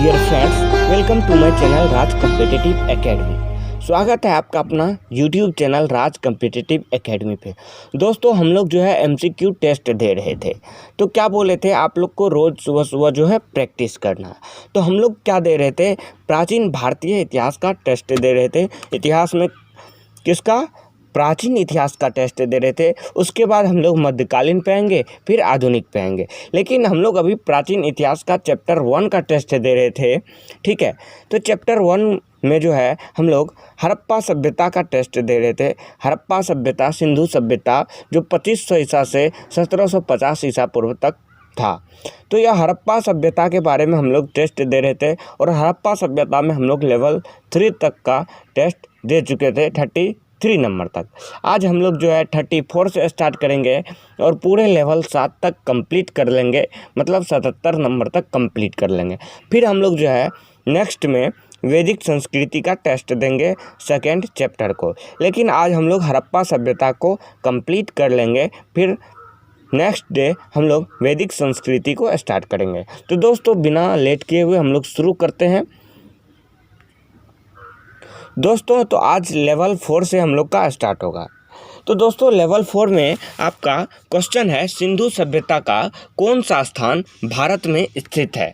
Dear friends, welcome to my channel Raj competitive academy. स्वागत है आपका अपना YouTube channel Raj competitive academy पे। दोस्तों, हम लोग जो है एमसीक्यू टेस्ट दे रहे थे, तो क्या बोले थे आप लोग को रोज़ सुबह सुबह जो है प्रैक्टिस करना है। तो हम लोग क्या दे रहे थे, प्राचीन भारतीय इतिहास का टेस्ट दे रहे थे। इतिहास में किसका? प्राचीन इतिहास का टेस्ट दे रहे थे। उसके बाद हम लोग मध्यकालीन पे आएंगे, फिर आधुनिक पे आएंगे। लेकिन हम लोग अभी प्राचीन इतिहास का चैप्टर 1 का टेस्ट दे रहे थे, ठीक है। तो चैप्टर 1 में जो है हम लोग हड़प्पा सभ्यता का टेस्ट दे रहे थे। हड़प्पा सभ्यता, सिंधु सभ्यता, जो 2500 ईसा से 1750 ईसा पूर्व तक था। तो यह हड़प्पा सभ्यता के बारे में हम लोग टेस्ट दे रहे थे, और हड़प्पा सभ्यता में हम लोग लेवल 3 तक का टेस्ट दे चुके थे, 33 नंबर तक। आज हम लोग जो है 34 से स्टार्ट करेंगे और पूरे लेवल 7 तक कंप्लीट कर लेंगे, मतलब 77 नंबर तक कंप्लीट कर लेंगे। फिर हम लोग जो है नेक्स्ट में वैदिक संस्कृति का टेस्ट देंगे सेकेंड चैप्टर को। लेकिन आज हम लोग हड़प्पा सभ्यता को कंप्लीट कर लेंगे, फिर नेक्स्ट डे हम लोग वैदिक संस्कृति को स्टार्ट करेंगे। तो दोस्तों, बिना लेट किए हुए हम लोग शुरू करते हैं। दोस्तों, तो आज लेवल 4 से हम लोग का स्टार्ट होगा। तो दोस्तों, लेवल 4 में आपका क्वेश्चन है, सिंधु सभ्यता का कौन सा स्थान भारत में स्थित है?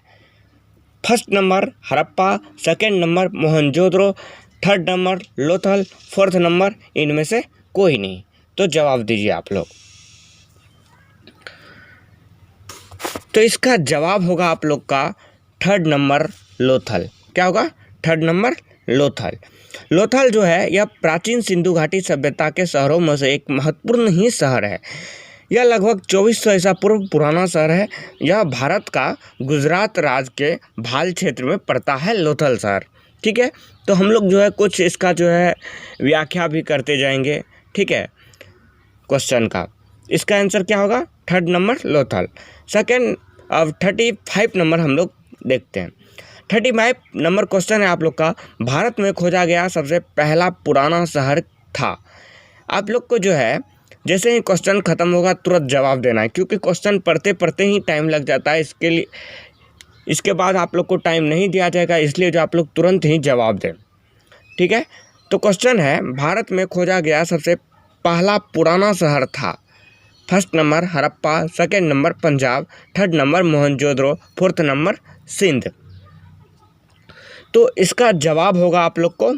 First number Harappa, second number Mohenjodaro, third number Lothal, fourth number इनमें से कोई नहीं। तो जवाब दीजिए आप लोग। तो इसका जवाब होगा आप लोग का थर्ड नंबर लोथल। क्या होगा? Third number Lothal. लोथल जो है यह प्राचीन सिंधु घाटी सभ्यता के शहरों में से एक महत्वपूर्ण ही शहर है। यह लगभग 2400 ईसा पूर्व पुराना शहर है। यह भारत का गुजरात राज्य के भाल क्षेत्र में पड़ता है लोथल शहर, ठीक है। तो हम लोग जो है कुछ इसका जो है व्याख्या भी करते जाएंगे, ठीक है, क्वेश्चन का। इसका आंसर क्या होगा? Third number Lothal. सेकेंड, अब 35 नंबर हम लोग देखते हैं। 35 नंबर क्वेश्चन है आप लोग का, भारत में खोजा गया सबसे पहला पुराना शहर था। आप लोग को जो है जैसे ही क्वेश्चन ख़त्म होगा तुरंत जवाब देना है, क्योंकि क्वेश्चन पढ़ते पढ़ते ही टाइम लग जाता है। इसके लिए इसके बाद आप लोग को टाइम नहीं दिया जाएगा, इसलिए जो आप लोग तुरंत ही जवाब दें, ठीक है। तो क्वेश्चन है, भारत में खोजा गया सबसे पहला पुराना शहर था। First number Harappa, second number Punjab, third number Mohenjodaro, fourth number Sindh. तो इसका जवाब होगा आप लोग को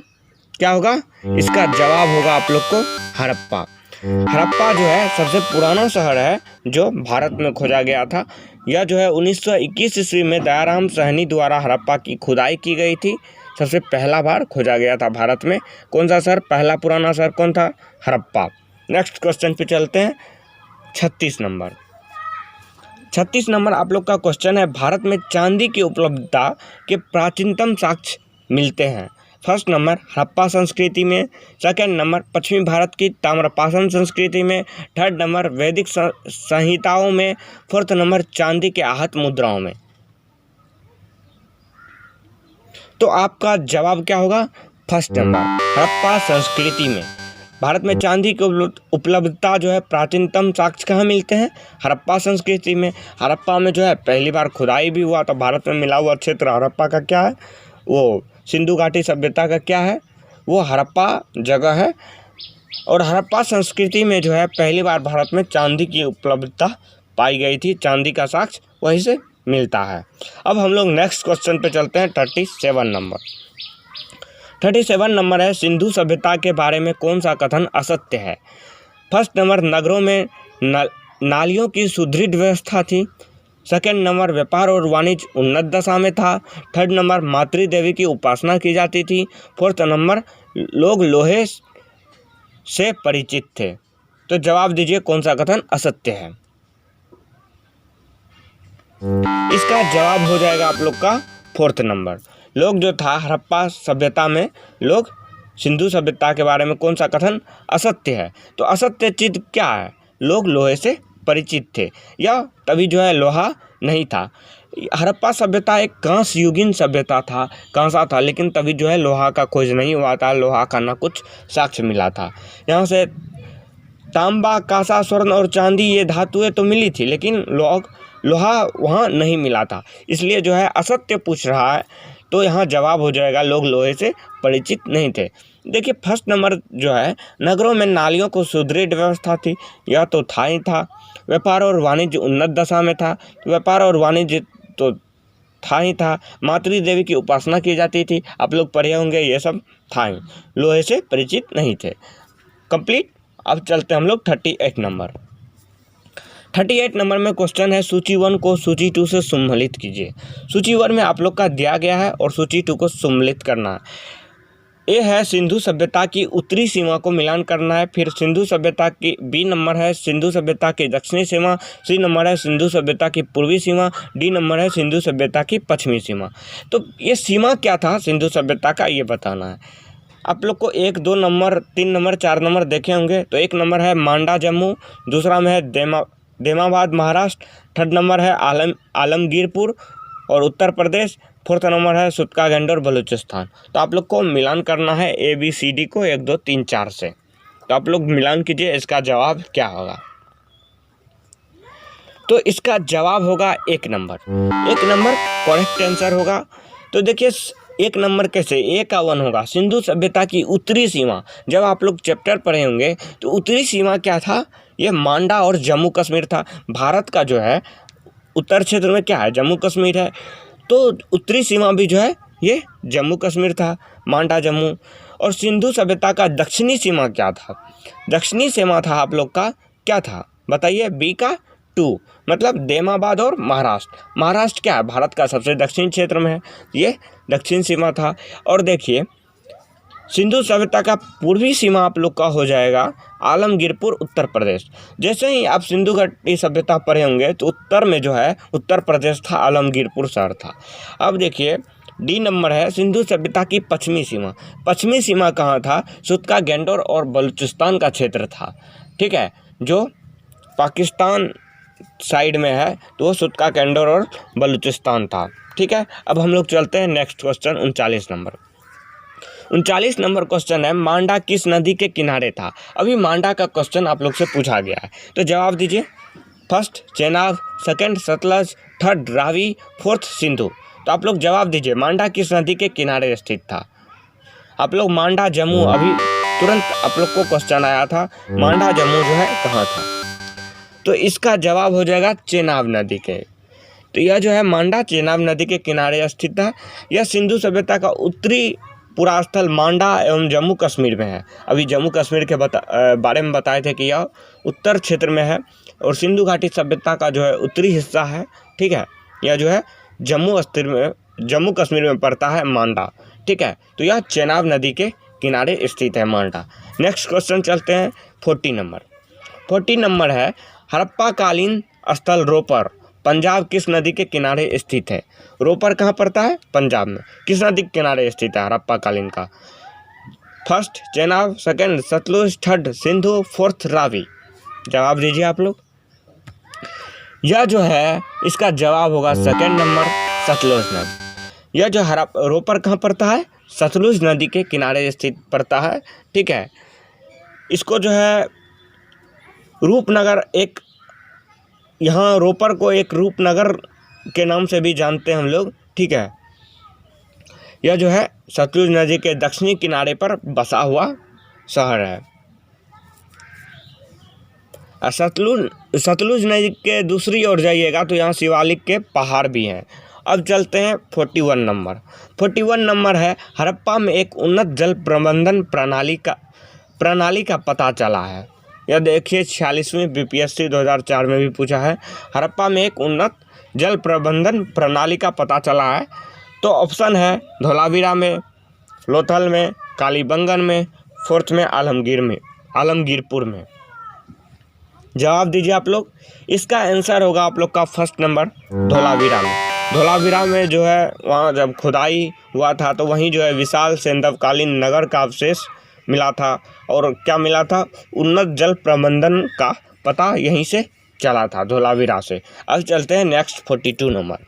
क्या होगा? इसका जवाब होगा आप लोग को हड़प्पा। हड़प्पा जो है सबसे पुराना शहर है जो भारत में खोजा गया था। यह जो है 1921 ईस्वी में दयाराम साहनी द्वारा हड़प्पा की खुदाई की गई थी। सबसे पहला बार खोजा गया था भारत में। कौन सा शहर? पहला पुराना शहर कौन था? हड़प्पा। नेक्स्ट क्वेश्चन पे चलते हैं। 36 नंबर आप लोग का क्वेश्चन है, भारत में चांदी की उपलब्धता के प्राचीनतम साक्ष्य मिलते हैं। फर्स्ट नंबर हड़प्पा संस्कृति में, सेकंड नंबर पश्चिमी भारत की ताम्रपाषाण संस्कृति में, थर्ड नंबर वैदिक संहिताओं में, फोर्थ नंबर चांदी के आहत मुद्राओं में। तो आपका जवाब क्या होगा? फर्स्ट नंबर हड़प्पा संस्कृति में। भारत में चांदी की उपलब्धता जो है प्राचीनतम साक्ष्य कहाँ मिलते हैं? हड़प्पा संस्कृति में। हड़प्पा में जो है पहली बार खुदाई भी हुआ, तो भारत में मिला हुआ क्षेत्र हड़प्पा का क्या है? वो सिंधु घाटी सभ्यता का क्या है? वो हड़प्पा जगह है। और हड़प्पा संस्कृति में जो है पहली बार भारत में चांदी की उपलब्धता पाई गई थी। चांदी का साक्ष्य वहीं से मिलता है। अब हम लोग नेक्स्ट क्वेश्चन पे चलते हैं। 37 नंबर है, सिंधु सभ्यता के बारे में कौन सा कथन असत्य है? फर्स्ट नंबर नगरों में नालियों की सुदृढ़ व्यवस्था थी। सेकेंड नंबर व्यापार और वाणिज्य उन्नत दशा में था। थर्ड नंबर मातृ देवी की उपासना की जाती थी। फोर्थ नंबर लोग लोहे से परिचित थे। तो जवाब दीजिए कौन सा कथन असत्य है? इसका जवाब हो जाएगा आप लोग का फोर्थ नंबर। लोग जो था हड़प्पा सभ्यता में, लोग सिंधु सभ्यता के बारे में कौन सा कथन असत्य है? तो असत्य चीज क्या है? लोग लोहे से परिचित थे, या तभी जो है लोहा नहीं था। हड़प्पा सभ्यता एक कांस्य युगीन सभ्यता था, कांसा था, लेकिन तभी जो है लोहा का खोज नहीं हुआ था। लोहा का ना कुछ साक्ष्य मिला था। यहाँ से तांबा, कांसा, स्वर्ण और चांदी ये धातुएं तो मिली थी, लेकिन लोग लोहा वहाँ नहीं मिला था, इसलिए जो है असत्य पूछ रहा है। तो यहाँ जवाब हो जाएगा लोग लोहे से परिचित नहीं थे। देखिए फर्स्ट नंबर जो है, नगरों में नालियों को सुदृढ़ व्यवस्था थी, यह तो था ही था। व्यापार और वाणिज्य उन्नत दशा में था, व्यापार और वाणिज्य तो था ही था। मातृ देवी की उपासना की जाती थी, आप लोग पढ़े होंगे, ये सब था ही, लोहे से परिचित नहीं थे। कंप्लीट। अब चलते हैं हम लोग 38 नंबर। 38 नंबर में क्वेश्चन है, सूची 1 को सूची 2 से सम्मिलित कीजिए। सूची 1 में आप लोग का दिया गया है और सूची 2 को सम्मिलित करना है। ए है सिंधु सभ्यता की उत्तरी सीमा को मिलान करना है। फिर सिंधु सभ्यता की बी नंबर है सिंधु सभ्यता की दक्षिणी सीमा, सी नंबर है सिंधु सभ्यता की पूर्वी सीमा, डी नंबर है सिंधु सभ्यता की पश्चिमी सीमा। तो ये सीमा क्या था सिंधु सभ्यता का, ये बताना है आप लोग को। 1, 2 नंबर, 3 नंबर, 4 नंबर देखे होंगे। तो 1 नंबर है मांडा जम्मू, दूसरा में है देमाबाद महाराष्ट्र, थर्ड नंबर है आलमगीरपुर और उत्तर प्रदेश, फोर्थ नंबर है सुतका गेंडोर बलूचिस्तान। तो आप लोग को मिलान करना है ABCD को 1, 2, 3, 4 से। तो आप लोग मिलान कीजिए, इसका जवाब क्या होगा। तो इसका जवाब होगा 1 नंबर। 1 नंबर करेक्ट आंसर होगा। तो देखिए 1 नंबर कैसे, A का 1 होगा। सिंधु सभ्यता की उत्तरी सीमा, जब आप लोग चैप्टर पढ़े होंगे तो उत्तरी सीमा क्या था, ये मांडा और जम्मू कश्मीर था। भारत का जो है उत्तर क्षेत्र में क्या है, जम्मू कश्मीर है। तो उत्तरी सीमा भी जो है ये जम्मू कश्मीर था, मांडा जम्मू। और सिंधु सभ्यता का दक्षिणी सीमा क्या था, दक्षिणी सीमा था आप लोग का क्या था बताइए, B का 2, मतलब देमाबाद और महाराष्ट्र। महाराष्ट्र क्या है, भारत का सबसे दक्षिण क्षेत्र में है, ये दक्षिण सीमा था। और देखिए सिंधु सभ्यता का पूर्वी सीमा आप लोग का हो जाएगा आलमगीरपुर उत्तर प्रदेश। जैसे ही आप सिंधु घाटी सभ्यता पढ़े होंगे तो उत्तर में जो है उत्तर प्रदेश था, आलमगीरपुर शहर था। अब देखिए डी नंबर है सिंधु सभ्यता की पश्चिमी सीमा। पश्चिमी सीमा कहाँ था, सुतका गेंडोर और बलूचिस्तान का क्षेत्र था, ठीक है, जो पाकिस्तान साइड में है, तो वो सुतका गेंडोर और बलूचिस्तान था, ठीक है। अब हम लोग चलते हैं next question 39 number. 39 number question है, मांडा किस नदी के किनारे था। अभी मांडा का क्वेश्चन आप लोग से पूछा गया है, तो जवाब दीजिए। First Chenab, second Sutlej, third Ravi, fourth Sindhu. तो आप लोग जवाब दीजिए, मांडा किस नदी के किनारे स्थित था। आप लोग मांडा जम्मू, अभी तुरंत आप लोग को क्वेश्चन आया था, मांडा जम्मू जो है कहाँ था। तो इसका जवाब हो जाएगा चेनाब नदी के। तो यह जो है मांडा चेनाब नदी के किनारे स्थित था। यह सिंधु सभ्यता का उत्तरी पूरा स्थल मांडा एवं जम्मू कश्मीर में है। अभी जम्मू कश्मीर के बारे में बताए थे कि यह उत्तर क्षेत्र में है और सिंधु घाटी सभ्यता का जो है उत्तरी हिस्सा है, ठीक है। यह जो है जम्मू कश्मीर में पड़ता है मांडा, ठीक है। तो यह चेनाब नदी के किनारे स्थित है मांडा। नेक्स्ट क्वेश्चन चलते हैं 40 नंबर। 40 नंबर है, हड़प्पा कालीन स्थल रोपर पंजाब किस नदी के किनारे स्थित है। रोपर कहाँ पड़ता है, पंजाब में। किस नदी के किनारे स्थित है हड़प्पा कालीन का। First Chenab, second Sutlej, third Sindhu, fourth Ravi. जवाब दीजिए आप लोग। यह जो है इसका जवाब होगा सेकंड नंबर सतलुज नदी। यह जो रोपर कहाँ पड़ता है, सतलुज नदी के किनारे स्थित पड़ता है, ठीक है। इसको जो है रूपनगर, एक यहाँ रोपर को एक रूपनगर के नाम से भी जानते हैं हम लोग, ठीक है। यह जो है सतलुज नदी के दक्षिणी किनारे पर बसा हुआ शहर है। सतलुज नदी के दूसरी ओर जाइएगा तो यहाँ शिवालिक के पहाड़ भी हैं। अब चलते हैं 41 नंबर। 41 नंबर है, हड़प्पा में एक उन्नत जल प्रबंधन प्रणाली का पता चला है। यह देखिए 46वीं BPSC 2004 में भी पूछा है, हड़प्पा में एक उन्नत जल प्रबंधन प्रणाली का पता चला है। तो ऑप्शन है धोलावीरा में, लोथल में, कालीबंगन में, फोर्थ में आलमगीरपुर में। जवाब दीजिए आप लोग। इसका आंसर होगा आप लोग का फर्स्ट नंबर धोलावीरा में। धोलावीरा में जो है वहाँ जब खुदाई हुआ था तो वहीं जो है विशाल सेंधवकालीन नगर का अवशेष मिला था। और क्या मिला था, उन्नत जल प्रबंधन का पता यहीं से चला था, धोलावीरा से। अब चलते हैं नेक्स्ट 42 नंबर।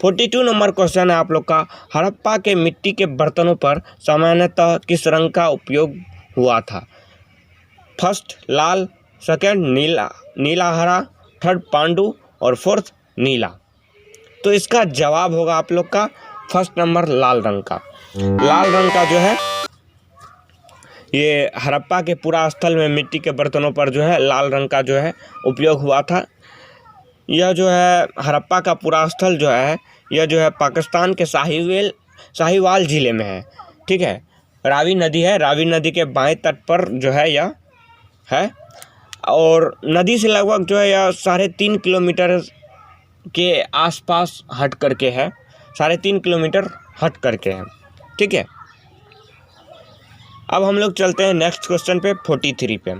42 नंबर क्वेश्चन है आप लोग का, हड़प्पा के मिट्टी के बर्तनों पर सामान्यतः किस रंग का उपयोग हुआ था। फर्स्ट लाल, सेकंड नीला हरा, थर्ड पांडु और फोर्थ नीला। तो इसका जवाब होगा आप लोग का फर्स्ट नंबर लाल रंग का। लाल रंग का जो है ये हड़प्पा के पुरा स्थल में मिट्टी के बर्तनों पर जो है लाल रंग का जो है उपयोग हुआ था। यह जो है हड़प्पा का पुरा स्थल जो है यह जो है पाकिस्तान के साहिवाल ज़िले में है। ठीक है, रावी नदी है, रावी नदी के बाएं तट पर जो है यह है और नदी से लगभग जो है यह 3.5 किलोमीटर के आसपास हट करके है, 3.5 किलोमीटर हट करके है। ठीक है, अब हम लोग चलते हैं नेक्स्ट क्वेश्चन पे 43 पे।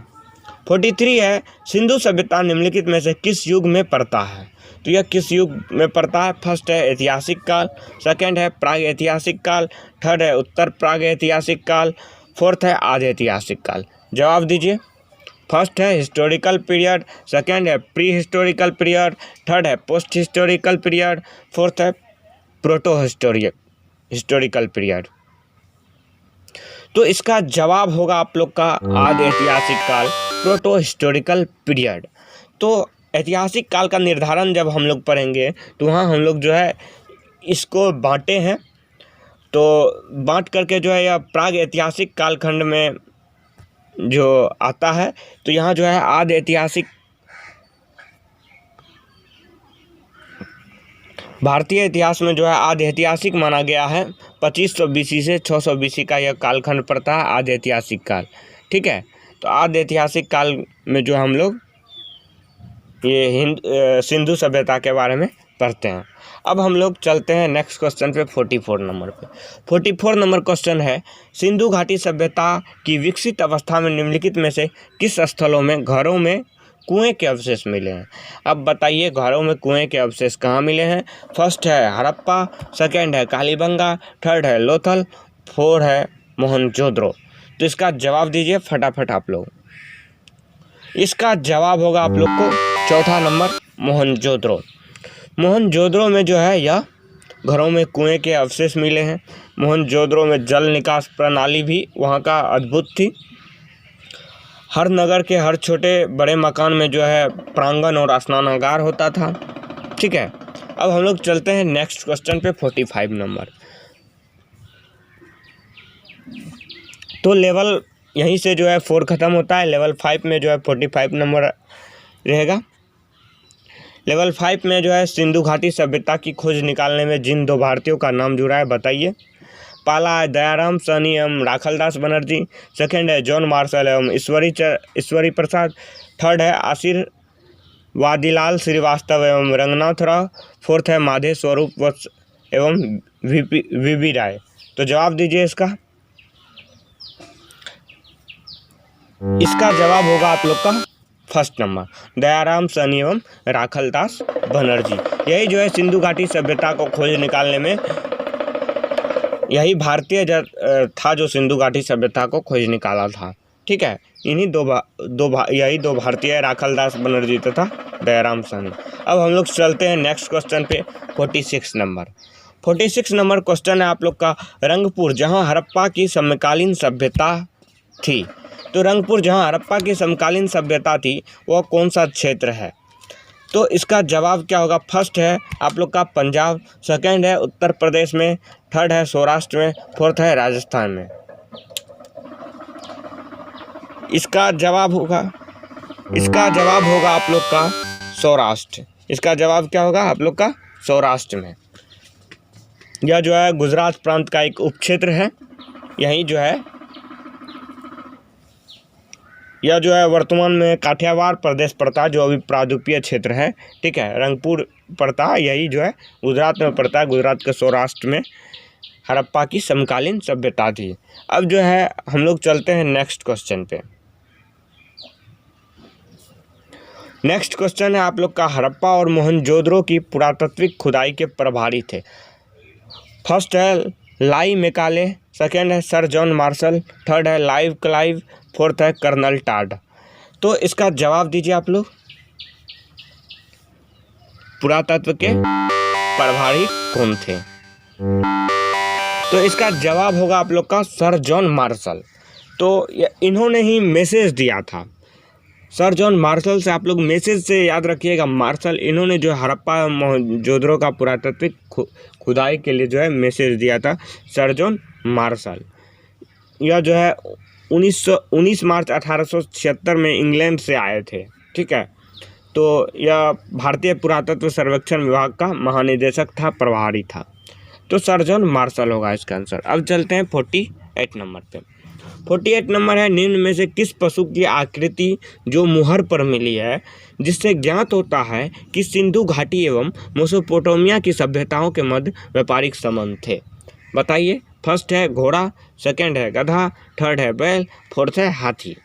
43 है, सिंधु सभ्यता निम्नलिखित में से किस युग में पड़ता है? तो यह किस युग में पड़ता है? फर्स्ट है ऐतिहासिक काल, सेकंड है प्राग ऐतिहासिक काल, थर्ड है उत्तर प्राग ऐतिहासिक काल, फोर्थ है आधे ऐतिहासिक काल। जवाब दीजिए। फर्स्ट है हिस्टोरिकल पीरियड, सेकंड है प्री हिस्टोरिकल पीरियड, थर्ड है पोस्ट हिस्टोरिकल पीरियड, फोर्थ है प्रोटो हिस्टोरिकल पीरियड। तो इसका जवाब होगा आप लोग का आधे ऐतिहासिक काल, प्रोटो हिस्टोरिकल पीरियड। तो ऐतिहासिक काल का निर्धारण जब हम लोग पढ़ेंगे तो वहाँ हम लोग जो है इसको बांटे हैं। तो बांट करके जो है यह प्राग ऐतिहासिक कालखंड में जो आता है, तो यहाँ जो है आधे ऐतिहासिक भारतीय इतिहास में जो है आधे ऐतिहासिक माना गया है। 2500 BC से 600 BC का यह कालखंड पड़ता है आधे ऐतिहासिक काल। ठीक है, तो आधे ऐतिहासिक काल में जो हम लोग ये सिंधु सभ्यता के बारे में पढ़ते हैं। अब हम लोग चलते हैं नेक्स्ट क्वेश्चन पे 44 नंबर पे। 44 नंबर क्वेश्चन है, सिंधु घाटी सभ्यता की विकसित अवस्था में निम्नलिखित में से किस स्थलों में घरों में कुएं के अवशेष मिले हैं? अब बताइए घरों में कुएं के अवशेष कहाँ मिले हैं? फर्स्ट है हड़प्पा, सेकंड है कालीबंगा, थर्ड है लोथल, फोर्थ है मोहनजोदड़ो। तो इसका जवाब दीजिए फटाफट आप लोग। इसका जवाब होगा आप लोग को चौथा नंबर मोहनजोदड़ो। मोहनजोदड़ो में जो है यह घरों में कुएं के अवशेष मिले हैं। मोहनजोदड़ो में जल निकास प्रणाली भी वहाँ का अद्भुत थी। हर नगर के हर छोटे बड़े मकान में जो है प्रांगण और स्नानागार होता था। ठीक है, अब हम लोग चलते हैं नेक्स्ट क्वेश्चन पे 45 नंबर। तो लेवल यहीं से जो है 4 ख़त्म होता है, लेवल 5 में जो है 45 नंबर रहेगा। लेवल 5 में जो है सिंधु घाटी सभ्यता की खोज निकालने में जिन 2 भारतीयों का नाम जुड़ा है बताइए। पहला है दयाराम साहनी एवं राखलदास बनर्जी, सेकंड है जॉन मार्शल एवं ईश्वरी प्रसाद, थर्ड है आशीर्वादीलाल श्रीवास्तव एवं रंगनाथ राव, फोर्थ है माधे स्वरूप वत्स एवं वीबी राय। तो जवाब दीजिए इसका। इसका जवाब होगा आप लोग का फर्स्ट नंबर दयाराम साहनी एवं राखलदास बनर्जी। यही जो है सिंधु घाटी सभ्यता को खोज निकालने में यही भारतीय था जो सिंधु घाटी सभ्यता को खोज निकाला था। ठीक है, इन्हीं यही दो भारतीय राखलदास बनर्जी तथा दयाराम साहनी। अब हम लोग चलते हैं नेक्स्ट क्वेश्चन पे 46 नंबर। 46 नंबर क्वेश्चन है आप लोग का, रंगपुर जहां हड़प्पा की समकालीन सभ्यता थी। तो रंगपुर जहां हड़प्पा की समकालीन सभ्यता थी वह कौन सा क्षेत्र है? तो इसका जवाब क्या होगा? फर्स्ट है आप लोग का पंजाब, सेकंड है उत्तर प्रदेश में, थर्ड है सौराष्ट्र में, फोर्थ है राजस्थान में। इसका जवाब होगा आप लोग का सौराष्ट्र। इसका जवाब क्या होगा आप लोग का? सौराष्ट्र में। यह जो है गुजरात प्रांत का एक उपक्षेत्र है। यही जो है यह जो है वर्तमान में काठियावाड़ प्रदेश पड़ता है जो अभी प्रायद्वीपीय क्षेत्र है। ठीक है, रंगपुर पड़ता है, यही जो है गुजरात में पड़ता है। गुजरात के सौराष्ट्र में हड़प्पा की समकालीन सभ्यता थी। अब जो है हम लोग चलते हैं नेक्स्ट क्वेश्चन पे। नेक्स्ट क्वेश्चन है आप लोग का, हड़प्पा और मोहनजोदड़ो की पुरातात्विक खुदाई के प्रभारी थे। फर्स्ट है लाई मेकाले, सेकेंड है सर जॉन मार्शल, थर्ड है लाइव क्लाइव, फोर्थ है कर्नल टाड। तो इसका जवाब दीजिए आप लोग। पुरातत्व के प्रभारी कौन थे? तो इसका जवाब होगा आप लोग का सर जॉन मार्शल। तो इन्होंने ही मैसेज दिया था सर जॉन मार्शल से आप लोग मैसेज से याद रखिएगा, मार्शल इन्होंने जो हड़प्पा मोहनजोदड़ो का पुरातात्विक खुदाई के लिए जो है मैसेज दिया था, सर जॉन मार्शल। यह जो है 19 मार्च 1876 में इंग्लैंड से आए थे, ठीक है। तो यह भारतीय पुरातत्व सर्वेक्षण विभाग का महानिदेशक था, प्रभारी था। तो सर जॉन मार्शल होगा इसका आंसर। अब चलते हैं 48 नंबर पे। 48 नंबर है, निम्न में से किस पशु की आकृति जो मुहर पर मिली है जिससे ज्ञात होता है कि सिंधु घाटी एवं मेसोपोटामिया की सभ्यताओं के मध्य व्यापारिक संबंध थे? बताइए। फर्स्ट है घोड़ा, सेकंड है गधा, थर्ड है बैल, फोर्थ है हाथी।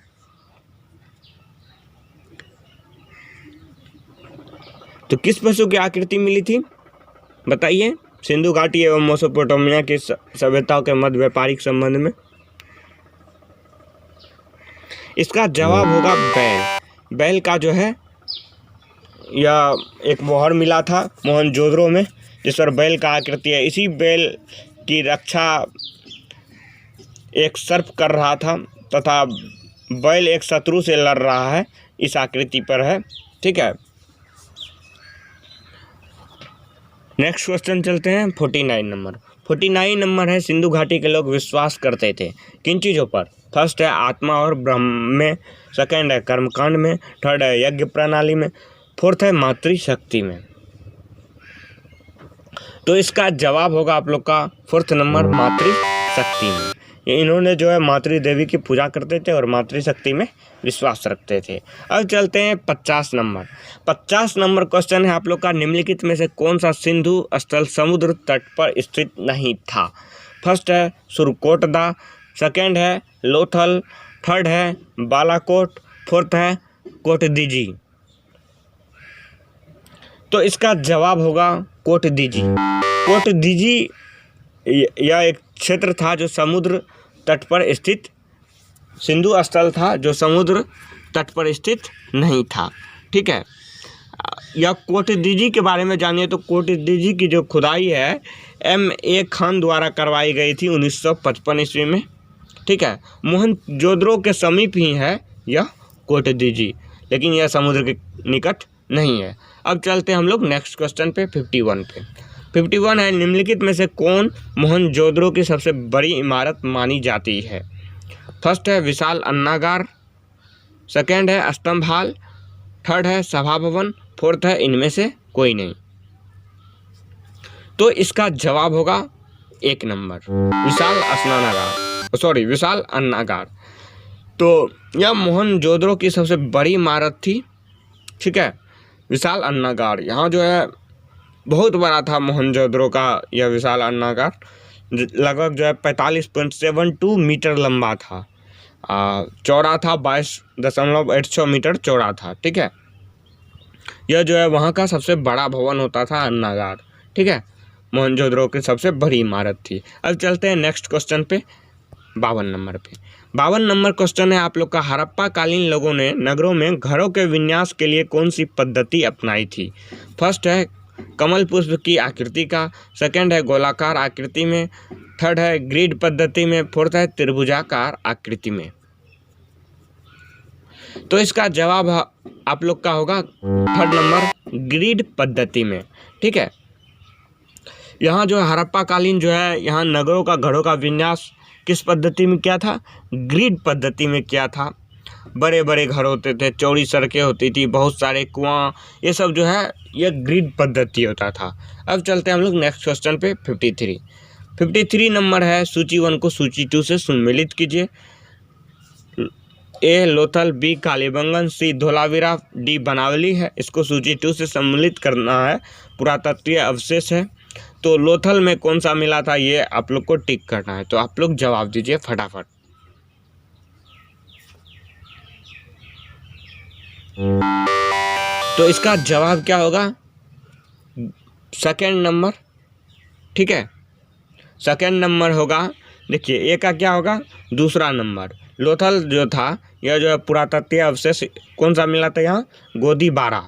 तो किस पशु की आकृति मिली थी बताइए सिंधु घाटी एवं मेसोपोटामिया की सभ्यताओं के मध्य व्यापारिक संबंध में? इसका जवाब होगा बैल। बैल का जो है यह एक मोहर मिला था मोहनजोदड़ो में जिस पर बैल का आकृति है। इसी बैल की रक्षा एक सर्प कर रहा था तथा बैल एक शत्रु से लड़ रहा है, इस आकृति पर है, ठीक है। नेक्स्ट क्वेश्चन चलते हैं 49 नंबर। 49 नंबर है, सिंधु घाटी के लोग विश्वास करते थे किन चीज़ों पर? फर्स्ट है आत्मा और ब्रह्म में, सेकंड है कर्मकांड में, थर्ड है यज्ञ प्रणाली में, फोर्थ है मातृशक्ति में। तो इसका जवाब होगा आप लोग का फोर्थ नंबर, मातृशक्ति में। ये इन्होंने जो है मातृ देवी की पूजा करते थे और मातृशक्ति में विश्वास रखते थे। अब चलते हैं 50 नंबर। 50 नंबर क्वेश्चन है आप लोग का, निम्नलिखित में से कौन सा सिंधु स्थल समुद्र तट पर स्थित नहीं था? फर्स्ट है सुरकोटदा, सेकंड है लोथल, थर्ड है बालाकोट, फोर्थ है कोटदीजी। तो इसका जवाब होगा कोटदीजी। कोटदीजी यह एक क्षेत्र था जो समुद्र तट पर स्थित, सिंधु स्थल था जो समुद्र तट पर स्थित नहीं था, ठीक है। यह कोटदीजी के बारे में जानिए तो कोटदीजी की जो खुदाई है M.A. खान द्वारा करवाई गई थी 1955 ईस्वी में, ठीक है। मोहनजोदड़ो के समीप ही है यह कोटदीजी, लेकिन यह समुद्र के निकट नहीं है। अब चलते हैं हम लोग नेक्स्ट क्वेश्चन पे 51 पे। 51 है, निम्नलिखित में से कौन मोहनजोदड़ो की सबसे बड़ी इमारत मानी जाती है? फर्स्ट है विशाल अन्नागार, सेकंड है स्तंभ हाल, थर्ड है सभा भवन, फोर्थ है इनमें से कोई नहीं। तो इसका जवाब होगा 1 नंबर, विशाल अन्नागार। तो यह मोहनजोदड़ो की सबसे बड़ी इमारत थी, ठीक है, विशाल अन्नागार। यहाँ जो है बहुत बड़ा था मोहनजोदड़ो का यह विशाल अन्नागार, लगभग जो है 45.72 मीटर लंबा था, चौड़ा था 22.86 मीटर चौड़ा था, ठीक है। यह जो है वहाँ का सबसे बड़ा भवन होता था अन्नागार, ठीक है, मोहनजोदड़ो की सबसे बड़ी इमारत थी। अब चलते हैं नेक्स्ट क्वेश्चन पे 52 नंबर पे। 52 नंबर क्वेश्चन है आप लोग का, हड़प्पा कालीन लोगों ने नगरों में घरों के विन्यास के लिए कौन सी पद्धति अपनाई थी? फर्स्ट है कमल पुष्प की आकृति का, सेकंड है गोलाकार आकृति में, थर्ड है ग्रिड पद्धति में, फोर्थ है त्रिभुजाकार आकृति में। तो इसका जवाब आप लोग का होगा थर्ड नंबर, ग्रिड पद्धति में, ठीक है। यहाँ जो हड़प्पा कालीन जो है यहाँ नगरों का घरों का विन्यास किस पद्धति में किया था? ग्रिड पद्धति में किया था। बड़े बड़े घर होते थे, चौड़ी सड़कें होती थी, बहुत सारे कुआं, ये सब जो है ये ग्रिड पद्धति होता था। अब चलते हैं हम लोग नेक्स्ट क्वेश्चन पे 53 नंबर है, सूची 1 को सूची 2 से सम्मिलित कीजिए। ए लोथल, बी कालीबंगन, सी धोलावीरा, डी बनावली है। इसको सूची 2 से सम्मिलित करना है, पुरातत्वीय अवशेष है। तो लोथल में कौन सा मिला था ये आप लोग को टिक करना है, तो आप लोग जवाब दीजिए फटाफट। तो इसका जवाब क्या होगा? सेकंड नंबर, ठीक है, सेकंड नंबर होगा। देखिए ए का क्या होगा? दूसरा नंबर। लोथल जो था यह जो है पुरातत्वीय अवशेष कौन सा मिला था यहाँ? गोदीबारा,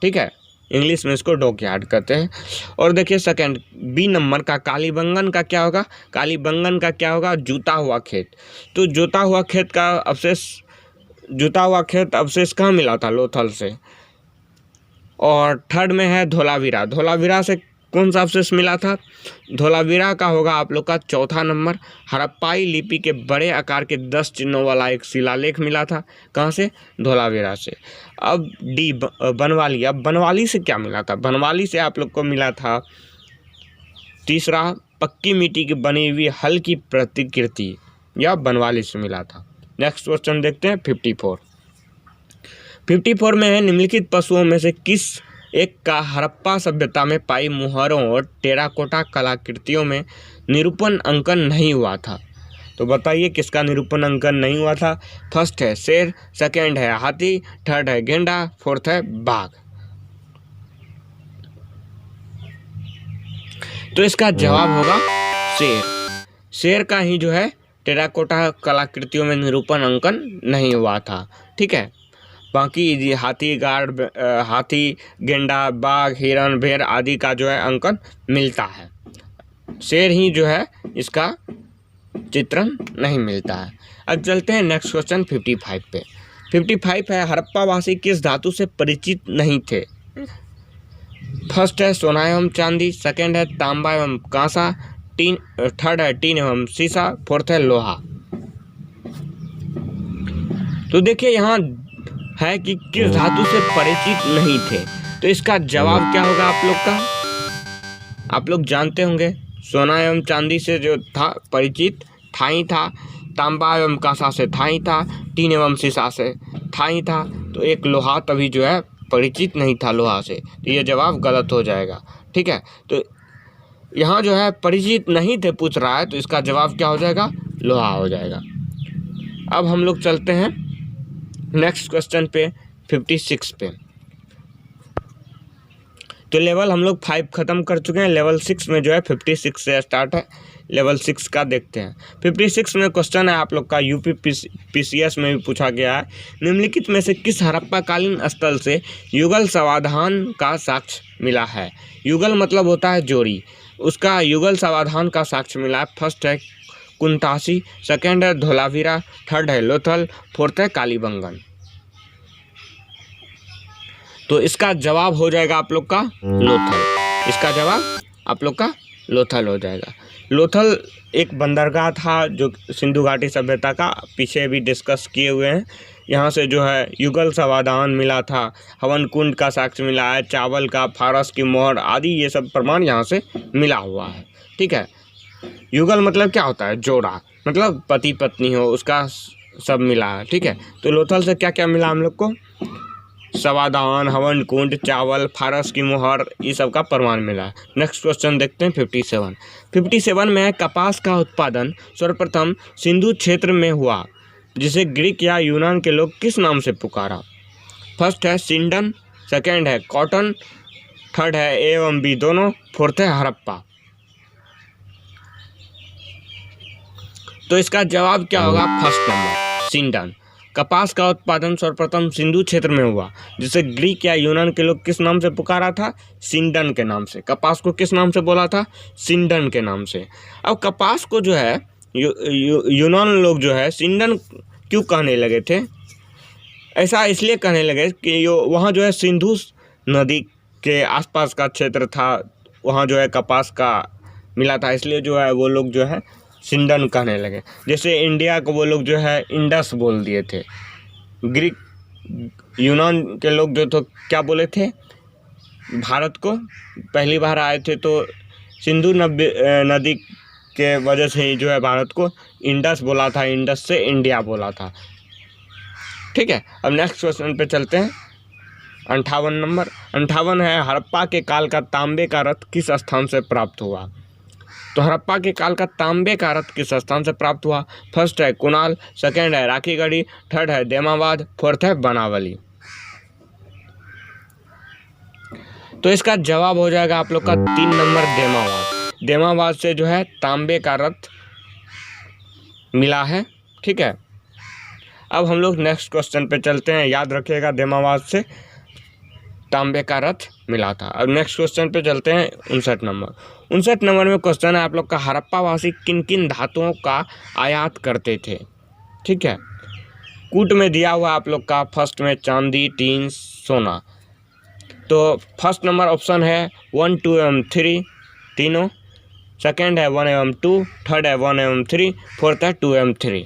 ठीक है, इंग्लिश में इसको डॉकयार्ड कहते हैं। और देखिए सेकंड बी नंबर का कालीबंगन का क्या होगा? कालीबंगन का क्या होगा? जूता हुआ खेत। तो जोता हुआ खेत का अवशेष जुता हुआ खेत अवशेष कहाँ मिला था? लोथल से। और थर्ड में है धोलावीरा। धोलावीरा से कौन सा अवशेष मिला था? धोलावीरा का होगा आप लोग का चौथा नंबर। हड़प्पाई लिपि के बड़े आकार के 10 चिन्हों वाला एक शिलालेख मिला था। कहाँ से? धोलावीरा से। अब डी बनवाली। अब बनवाली से क्या मिला था? बनवाली से आप लोग को मिला था तीसरा, पक्की मिट्टी की बनी हुई हल्की प्रतिकृति, यह बनवाली से मिला था। नेक्स्ट क्वेश्चन देखते हैं 54 में है, निम्नलिखित पशुओं में से किस एक का हड़प्पा सभ्यता में पाई मुहरों और टेराकोटा कलाकृतियों में निरूपण अंकन नहीं हुआ था? तो बताइए किसका निरूपण अंकन नहीं हुआ था? फर्स्ट है शेर, सेकंड है हाथी, थर्ड है गेंडा, फोर्थ है बाघ। तो इसका जवाब होगा शेर। शेर का ही जो है टेराकोटा कलाकृतियों में निरूपण अंकन नहीं हुआ था। ठीक है, बाकी हाथी, गाड़, हाथी, गेंडा, बाघ, हिरण, भेड़ आदि का जो है अंकन मिलता है। शेर ही जो है इसका चित्रण नहीं मिलता है। अब चलते हैं नेक्स्ट क्वेश्चन 55 पे। 55 है, हड़प्पावासी किस धातु से परिचित नहीं थे? फर्स्ट है सोना एवं चांदी, सेकंड है तांबा एवं कांसा, थर्ड है टीन एवं सीसा, फोर्थ है लोहा। तो देखिए यहाँ है कि किस धातु से परिचित नहीं थे, तो इसका जवाब क्या होगा आप लोग का? आप लोग जानते होंगे सोना एवं चांदी से जो था परिचित था ही था, तांबा एवं कांसा से था ही था, टीन एवं सीसा से था ही था, तो एक लोहा तभी जो है परिचित नहीं था लोहा से, तो ये जवाब गलत हो जाएगा। ठीक है, तो यहाँ जो है परिचित नहीं थे पूछ रहा है, तो इसका जवाब क्या हो जाएगा? लोहा हो जाएगा। अब हम लोग चलते हैं नेक्स्ट क्वेश्चन पे 56 पे। तो लेवल हम लोग 5 ख़त्म कर चुके हैं, लेवल 6 में जो है 56 से स्टार्ट है। लेवल 6 का देखते हैं। 56 में क्वेश्चन है आप लोग का यूपी पीसीएस में भी पूछा गया है, निम्नलिखित में से किस हड़प्पाकालीन स्थल से युगल समाधान का साक्ष्य मिला है? युगल मतलब होता है जोड़ी, उसका युगल समाधान का साक्ष्य मिला है। फर्स्ट है कुंतासी, सेकेंड है धोलावीरा, थर्ड है लोथल, फोर्थ है कालीबंगन। तो इसका जवाब हो जाएगा आप लोग का लोथल। इसका जवाब आप लोग का लोथल हो जाएगा। लोथल एक बंदरगाह था जो सिंधु घाटी सभ्यता का, पीछे भी डिस्कस किए हुए हैं। यहाँ से जो है युगल समाधान मिला था, हवन कुंड का साक्ष्य मिला है, चावल का, फारस की मोहर आदि ये सब प्रमाण यहाँ से मिला हुआ है। ठीक है, युगल मतलब क्या होता है? जोड़ा, मतलब पति पत्नी हो उसका सब मिला है। ठीक है, तो लोथल से क्या क्या मिला हम लोग को? समाधान, हवन कुंड, चावल, फारस की मोहर, ये सब का प्रमाण मिला है। नेक्स्ट क्वेश्चन देखते हैं 57 में है, कपास का उत्पादन सर्वप्रथम सिंधु क्षेत्र में हुआ जिसे ग्रीक या यूनान के लोग किस नाम से पुकारा? फर्स्ट है सिंडन, सेकेंड है कॉटन, थर्ड है ए एवं बी दोनों, फोर्थ है हड़प्पा। तो इसका जवाब क्या होगा? First number sindon. कपास का उत्पादन सर्वप्रथम सिंधु क्षेत्र में हुआ जिसे ग्रीक या यूनान के लोग किस नाम से पुकारा था? सिंडन के नाम से। कपास को किस नाम से बोला था? सिंडन के नाम से। अब कपास को जो है यूनान लोग जो है सिंडन क्यों कहने लगे थे? ऐसा इसलिए कहने लगे कि वहाँ जो है सिंधु नदी के आसपास का क्षेत्र था, वहाँ जो है कपास का मिला था, इसलिए जो है वो लोग जो है सिंडन कहने लगे। जैसे इंडिया को वो लोग जो है इंडस बोल दिए थे। ग्रीक यूनान के लोग जो तो क्या बोले थे? भारत को पहली बार आए थे तो सिंधु नदी के वजह से ही जो है भारत को इंडस बोला था, इंडस से इंडिया बोला था। ठीक है, अब नेक्स्ट क्वेश्चन पे चलते हैं। 58 नंबर 58 है, हड़प्पा के काल का तांबे का रथ किस स्थान से प्राप्त हुआ? तो हड़प्पा के काल का तांबे का रथ किस स्थान से प्राप्त हुआ? फर्स्ट है कुणाल, सेकेंड है राखीगढ़ी, थर्ड है देमाबाद, फोर्थ है बनावली। तो इसका जवाब हो जाएगा आप लोग का 3 नंबर देमाबाद। देमाबाद से जो है तांबे का रथ मिला है। ठीक है, अब हम लोग नेक्स्ट क्वेश्चन पे चलते हैं। याद रखिएगा देमाबाद से तांबे का रथ मिला था। अब नेक्स्ट क्वेश्चन पे चलते हैं 59 नंबर में क्वेश्चन है आप लोग का, हड़प्पावासी किन किन धातुओं का आयात करते थे? ठीक है, कूट में दिया हुआ आप लोग का फर्स्ट में चांदी, टीन, सोना। तो फर्स्ट नंबर ऑप्शन है 1, 2 एवं 3 तीनों, सेकंड है 1 एवं 2, थर्ड है 1 एवं 3, फोर्थ है 2 एवं 3।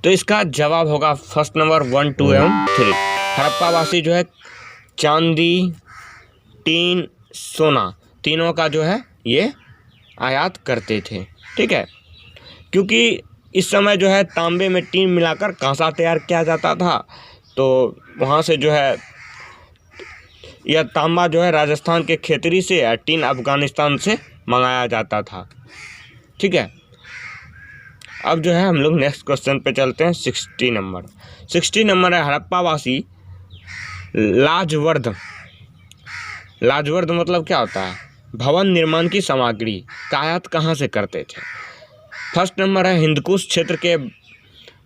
तो इसका जवाब होगा फर्स्ट नंबर 1, 2 एवं 3। हड़प्पा वासी जो है चांदी, टीन, सोना तीनों का जो है ये आयात करते थे। ठीक है, क्योंकि इस समय जो है तांबे में टीन मिलाकर कांसा तैयार किया जाता था, तो वहाँ से जो है यह तांबा जो है राजस्थान के खेतरी से या टीन अफगानिस्तान से मंगाया जाता था। ठीक है, अब जो है हम लोग नेक्स्ट क्वेश्चन पे चलते हैं। 60 नंबर 60 नंबर है हड़प्पावासी लाजवर्द। लाजवर्द मतलब क्या होता है? भवन निर्माण की सामग्री का आयात कहाँ से करते थे? फर्स्ट नंबर है हिंदकुश क्षेत्र के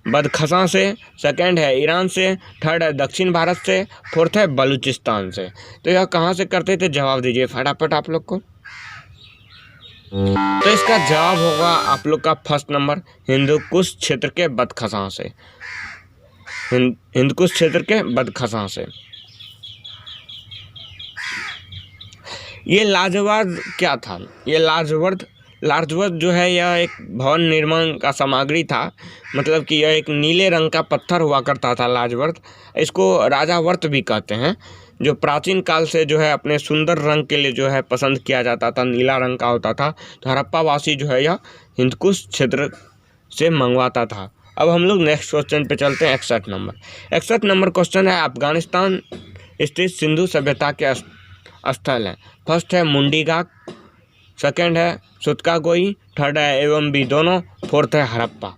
बदखशां से, सेकंड है ईरान से, थर्ड है दक्षिण भारत से, फोर्थ है बलूचिस्तान से। तो यह कहाँ से करते थे? जवाब दीजिए फटाफट आप लोग को। तो इसका जवाब होगा आप लोग का फर्स्ट नंबर हिंदकुश क्षेत्र के बदखशां से। हिंदकुश क्षेत्र के बदखशां से। ये लाजवर्द क्या था? ये लाजवर्द जो है यह एक भवन निर्माण का सामग्री था। मतलब कि यह एक नीले रंग का पत्थर हुआ करता था लाजवर्द। इसको राजावर्त भी कहते हैं, जो प्राचीन काल से जो है अपने सुंदर रंग के लिए जो है पसंद किया जाता था, नीला रंग का होता था। तो हड़प्पावासी जो है यह हिंदकुश क्षेत्र से मंगवाता था। अब हम लोग नेक्स्ट क्वेश्चन पे चलते हैं। 61 नंबर 61 नंबर क्वेश्चन है अफगानिस्तान स्थित सिंधु सभ्यता के स्थल है। फर्स्ट है मुंडीगाक, सेकंड है सुतकागोई, थर्ड है एवं बी दोनों, फोर्थ है हड़प्पा।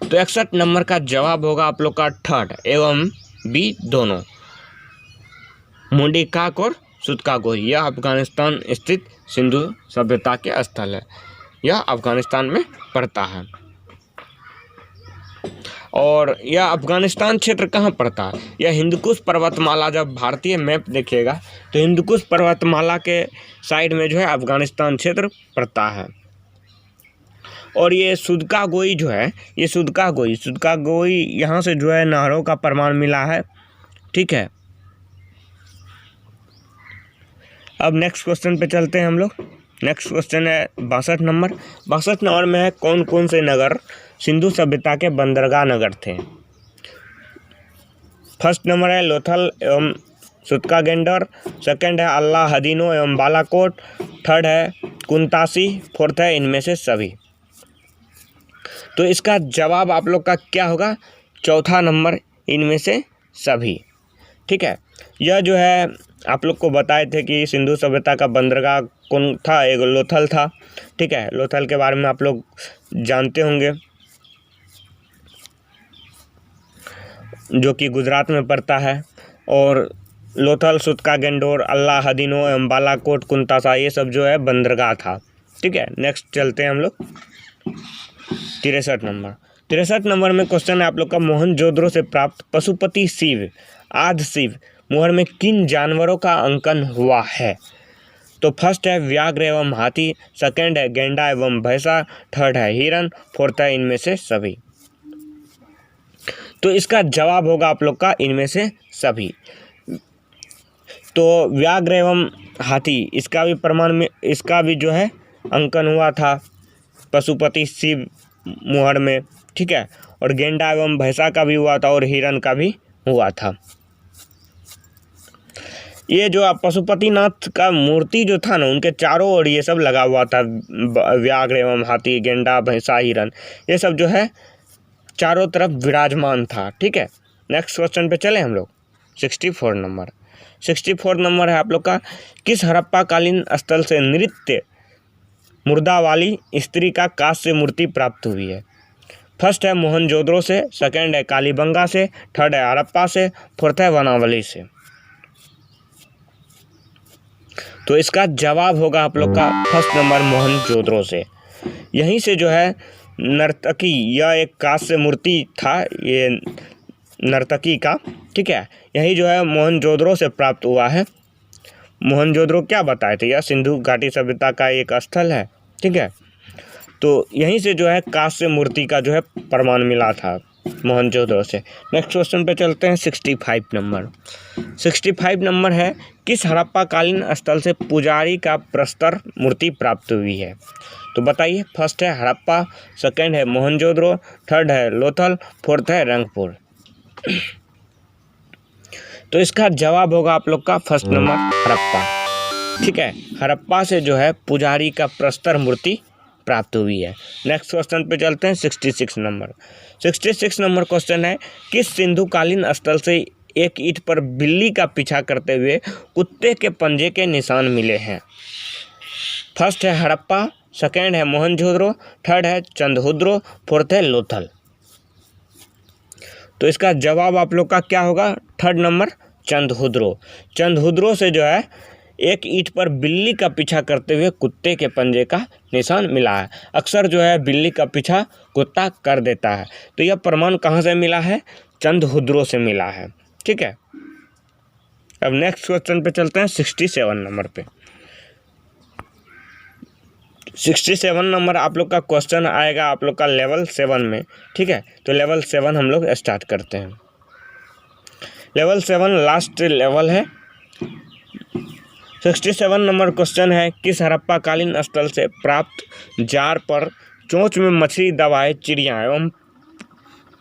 तो 61 नंबर का जवाब होगा आप लोग का थर्ड एवं बी दोनों, मुंडीकाक और सुतकागोई। यह अफगानिस्तान स्थित सिंधु सभ्यता के स्थल है। यह अफगानिस्तान में पड़ता है। और यह अफगानिस्तान क्षेत्र कहाँ पड़ता है? यह हिंदकुश पर्वतमाला, जब भारतीय मैप देखिएगा तो हिंदकुश पर्वतमाला के साइड में जो है अफगानिस्तान क्षेत्र पड़ता है। और ये सुतकागोई जो है, ये सुतकागोई यहाँ से जो है नहरों का प्रमाण मिला है। ठीक है, अब नेक्स्ट क्वेश्चन पे चलते हैं हम लोग। नेक्स्ट क्वेश्चन है 62 नंबर। 62 नंबर में है कौन कौन से नगर सिंधु सभ्यता के बंदरगाह नगर थे? फर्स्ट नंबर है लोथल एवं सुतकागेंडर, सेकंड है अल्लाह हदीनो एवं बालाकोट, थर्ड है कुंतासी, फोर्थ है इनमें से सभी। तो इसका जवाब आप लोग का क्या होगा? चौथा नंबर इनमें से सभी। ठीक है, यह जो है आप लोग को बताए थे कि सिंधु सभ्यता का बंदरगाह कौन था? एक लोथल था। ठीक है, लोथल के बारे में आप लोग जानते होंगे, जो कि गुजरात में पड़ता है। और लोथल, सुतकागेंडोर, अल्लाह हदीनो एवं बालाकोट, कुंतासा, ये सब जो है बंदरगाह था। ठीक है, नेक्स्ट चलते हैं हम लोग 63 नंबर। 63 नंबर में क्वेश्चन है आप लोग का मोहनजोदड़ो से प्राप्त पशुपति शिव, आदि शिव मुहर में किन जानवरों का अंकन हुआ है? तो फर्स्ट है व्याघ्र एवं हाथी, सेकंड है गेंडा एवं भैंसा, थर्ड है हिरन, फोर्थ है इनमें से सभी। तो इसका जवाब होगा आप लोग का इनमें से सभी। तो व्याघ्र एवं हाथी, इसका भी प्रमाण में इसका भी जो है अंकन हुआ था पशुपति शिव मुहर में। ठीक है, और गेंडा एवं भैंसा का भी हुआ था और हिरन का भी हुआ था। ये जो पशुपतिनाथ का मूर्ति जो था ना, उनके चारों ओर ये सब लगा हुआ था, व्याघ्र एवं हाथी, गेंडा, भैंसा, हिरन, ये सब जो है चारों तरफ विराजमान था। ठीक है, नेक्स्ट क्वेश्चन पे चले हम लोग। 64 नंबर 64 नंबर है आप लोग का किस हड़प्पाकालीन स्थल से नृत्य मुर्दा वाली स्त्री का कांस्य मूर्ति प्राप्त हुई है? फर्स्ट है मोहनजोदड़ो से, सेकंड है कालीबंगा से, थर्ड है हड़प्पा से, फोर्थ है वनावली से। तो इसका जवाब होगा आप लोग का फर्स्ट नंबर मोहनजोदड़ो से। यहीं से जो है नर्तकी, यह एक कांस्य मूर्ति था ये नर्तकी का। ठीक है, यही जो है मोहनजोदड़ो से प्राप्त हुआ है। मोहनजोदड़ो क्या बताए थे? यह सिंधु घाटी सभ्यता का एक स्थल है। ठीक है, तो यहीं से जो है कांस्य मूर्ति का जो है प्रमाण मिला था मोहनजोदड़ो से। नेक्स्ट क्वेश्चन पे चलते हैं 65 नंबर। 65 नंबर है, किस हड़प्पा कालीन स्थल से पुजारी का प्रस्तर मूर्ति प्राप्त हुई है? तो बताइए। फर्स्ट है हड़प्पा, सेकंड है मोहनजोदड़ो, थर्ड है लोथल, फोर्थ है रंगपुर। तो इसका जवाब होगा आप लोग का फर्स्ट नंबर हड़प्पा। ठीक है, हड़प्पा से जो है पुजारी का प्रस्तर मूर्ति प्राप्त हुई है। नेक्स्ट क्वेश्चन पे चलते हैं 66 नंबर। 66 नंबर क्वेश्चन है, किस सिंधुकालीन स्थल से एक ईंट पर बिल्ली का पीछा करते हुए कुत्ते के पंजे के निशान मिले हैं? फर्स्ट है हड़प्पा, सेकंड है मोहनजोदड़ो, थर्ड है चंदहुद्रो, फोर्थ है लोथल। तो इसका जवाब आप लोग का क्या होगा? Third number चंदहुद्रो। चंदहुद्रो से जो है एक ईंट पर बिल्ली का पीछा करते हुए कुत्ते के पंजे का निशान मिला है। अक्सर जो है बिल्ली का पीछा कुत्ता कर देता है। तो यह प्रमाण कहाँ से मिला है? चंदहुद्रो से मिला है। ठीक है, अब नेक्स्ट क्वेश्चन पे चलते हैं 67 नंबर पे। 67 नंबर आप लोग का क्वेश्चन आएगा आप लोग का लेवल 7 में। ठीक है, तो लेवल 7 हम लोग स्टार्ट करते हैं। लेवल 7 लास्ट लेवल है। 67 नंबर क्वेश्चन है, किस हड़प्पा कालीन स्थल से प्राप्त जार पर चोंच में मछली दबाए चिड़िया एवं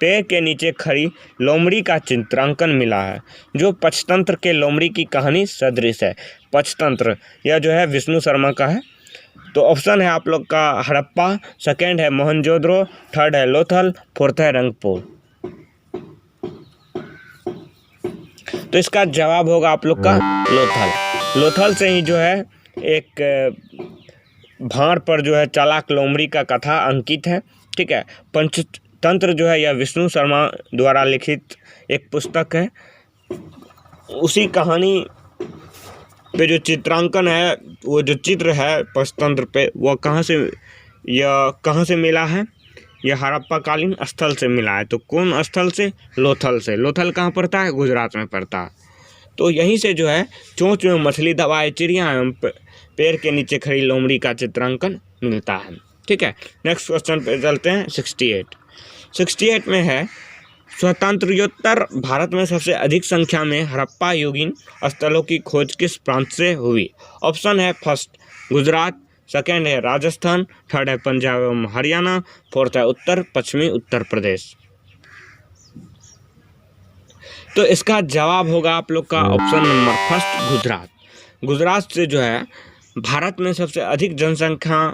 पेड़ के नीचे खड़ी लोमड़ी का चित्रांकन मिला है, जो पंचतंत्र के लोमड़ी की कहानी सदृश है? पंचतंत्र यह जो है विष्णु शर्मा का है। तो ऑप्शन है आप लोग का हड़प्पा, सेकंड है मोहनजोदड़ो, थर्ड है लोथल, फोर्थ है रंगपुर। तो इसका जवाब होगा आप लोग का लोथल। लोथल से ही जो है एक भाड़ पर जो है चालाक लोमड़ी का कथा अंकित है। ठीक है, पंचतंत्र जो है यह विष्णु शर्मा द्वारा लिखित एक पुस्तक है। उसी कहानी पे जो चित्रांकन है, वो जो चित्र है पंचतंत्र पे, वह कहाँ से मिला है? यह हड़प्पा कालीन स्थल से मिला है। तो कौन स्थल से? लोथल से। लोथल कहाँ पड़ता है? गुजरात में पड़ता है। तो यहीं से जो है चोंच में मछली दबाए चिड़िया एवं पेड़ के नीचे खड़ी लोमड़ी का चित्रांकन मिलता है। ठीक है, नेक्स्ट क्वेश्चन पे चलते हैं 68 में है, स्वतंत्रोत्तर भारत में सबसे अधिक संख्या में हड़प्पा युगीन स्थलों की खोज किस प्रांत से हुई? ऑप्शन है फर्स्ट गुजरात, सेकंड है राजस्थान, थर्ड है पंजाब एवं हरियाणा, फोर्थ है उत्तर पश्चिमी उत्तर प्रदेश। तो इसका जवाब होगा आप लोग का option number first Gujarat. Gujarat से जो है भारत में सबसे अधिक जनसंख्या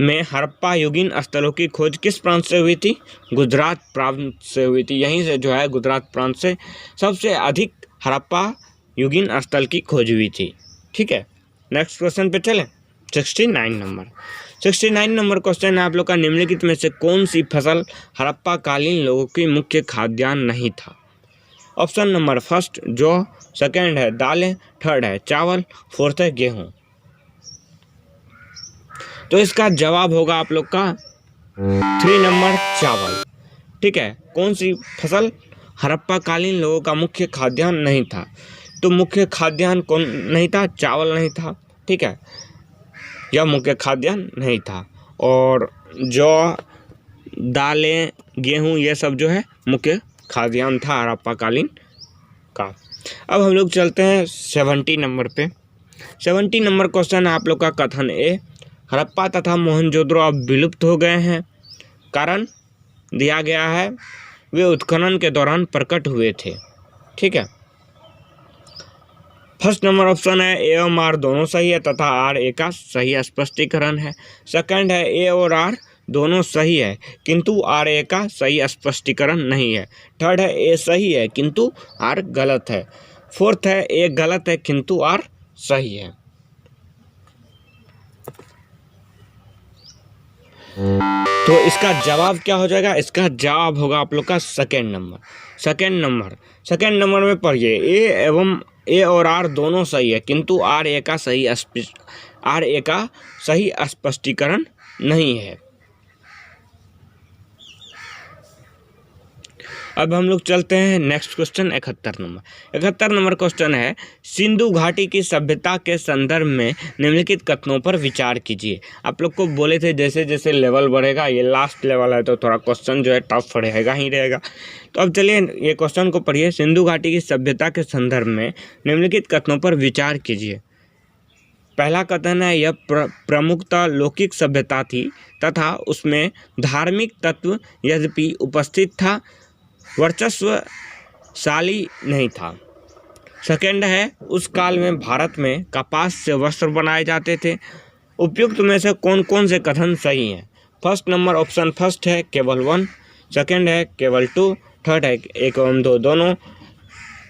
में हड़प्पा युगीन स्थलों की खोज किस प्रांत से हुई थी? गुजरात प्रांत से हुई थी। यहीं से जो है गुजरात प्रांत से सबसे अधिक हड़प्पा युगीन स्थल की खोज हुई थी। ठीक है, नेक्स्ट क्वेश्चन पे चलें। 69 नंबर क्वेश्चन है आप लोग का, निम्नलिखित में से कौन सी फसल हड़प्पा कालीन लोगों की मुख्य खाद्यान्न नहीं था? ऑप्शन नंबर फर्स्ट जौ, सेकंड है दालें, थर्ड है चावल, फोर्थ है गेहूं। तो इसका जवाब होगा आप लोग का 3 नंबर चावल। ठीक है, कौन सी फसल हड़प्पा कालीन लोगों का मुख्य खाद्यान्न नहीं था? तो मुख्य खाद्यान्न कौन नहीं था? चावल नहीं था। ठीक है, यह मुख्य खाद्यान्न नहीं था। और जौ, दालें, गेहूं ये सब जो है मुख्य खाद्यान्न था हड़प्पा कालीन का। अब हम लोग चलते हैं 70 नंबर पे। 70 नंबर क्वेश्चन है आप लोग का, कथन ए, हड़प्पा तथा मोहनजोदड़ो अब विलुप्त हो गए हैं। कारण दिया गया है, वे उत्खनन के दौरान प्रकट हुए थे। ठीक है, फर्स्ट नंबर ऑप्शन है ए और आर दोनों सही है तथा आर ए का सही स्पष्टीकरण है। सेकंड है ए और आर दोनों सही है किंतु आर ए का सही स्पष्टीकरण नहीं है। थर्ड है ए सही है किंतु आर गलत है। फोर्थ है ए गलत है किंतु आर सही है। तो इसका जवाब क्या हो जाएगा? इसका जवाब होगा आप लोग का सेकंड नंबर में पढ़िए, ए और आर दोनों सही है किंतु आर ए का सही स्पष्टीकरण नहीं है। अब हम लोग चलते हैं next question 71 number. 71 number question है, सिंधु घाटी की सभ्यता के संदर्भ में निम्नलिखित कथनों पर विचार कीजिए। आप लोग को बोले थे जैसे जैसे लेवल बढ़ेगा, ये लास्ट लेवल है तो थोड़ा क्वेश्चन जो है टफ रहेगा ही रहेगा। तो अब चलिए ये क्वेश्चन को पढ़िए। सिंधु घाटी की सभ्यता के संदर्भ में निम्नलिखित कथनों पर विचार कीजिए। पहला कथन है, यह प्रमुखतः लौकिक सभ्यता थी तथा उसमें धार्मिक तत्व यद्यपि उपस्थित था, वर्चस्वशाली नहीं था। सेकंड है, उस काल में भारत में कपास से वस्त्र बनाए जाते थे। उपयुक्त में से कौन कौन से कथन सही हैं? फर्स्ट नंबर ऑप्शन फर्स्ट है केवल 1, सेकंड है केवल 2, थर्ड है 1 एवं 2 दोनों,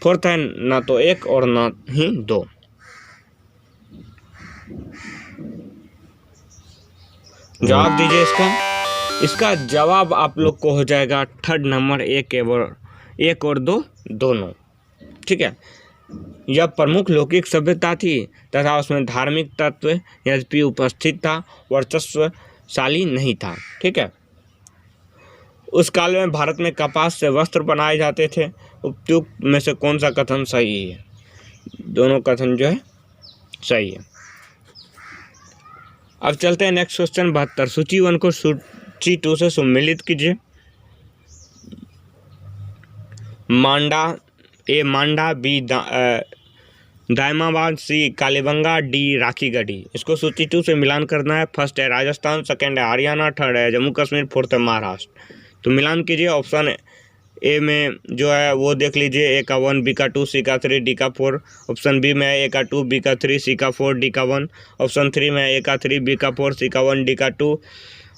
फोर्थ है ना तो 1 और ना ही 2। जवाब दीजिए इसका जवाब आप लोग को हो जाएगा थर्ड नंबर 1 और 2 दोनों। ठीक है, यह प्रमुख लौकिक सभ्यता थी तथा उसमें धार्मिक तत्व यद्यपि उपस्थित था, वर्चस्वशाली नहीं था। ठीक है, उस काल में भारत में कपास से वस्त्र बनाए जाते थे। उपयुक्त में से कौन सा कथन सही है? दोनों कथन जो है सही है। अब चलते हैं नेक्स्ट क्वेश्चन 72। सूची 1 को सूची 2 से सम्मिलित कीजिए। मांडा, ए मांडा, बी दायमाबाद, सी कालीबंगा, डी राखीगढ़ी। इसको सूची 2 से मिलान करना है। फर्स्ट है राजस्थान, सेकंड है हरियाणा, थर्ड है जम्मू कश्मीर, फोर्थ है महाराष्ट्र। तो मिलान कीजिए। ऑप्शन ए में जो है वो देख लीजिए, ए का 1, बी का 2, सी का 3, डी का 4। ऑप्शन बी में ए का 2, बी का 3, सी का 4, डी का 1। ऑप्शन 3 में ए का 3, बी का 4, सी का 1, डी का 2।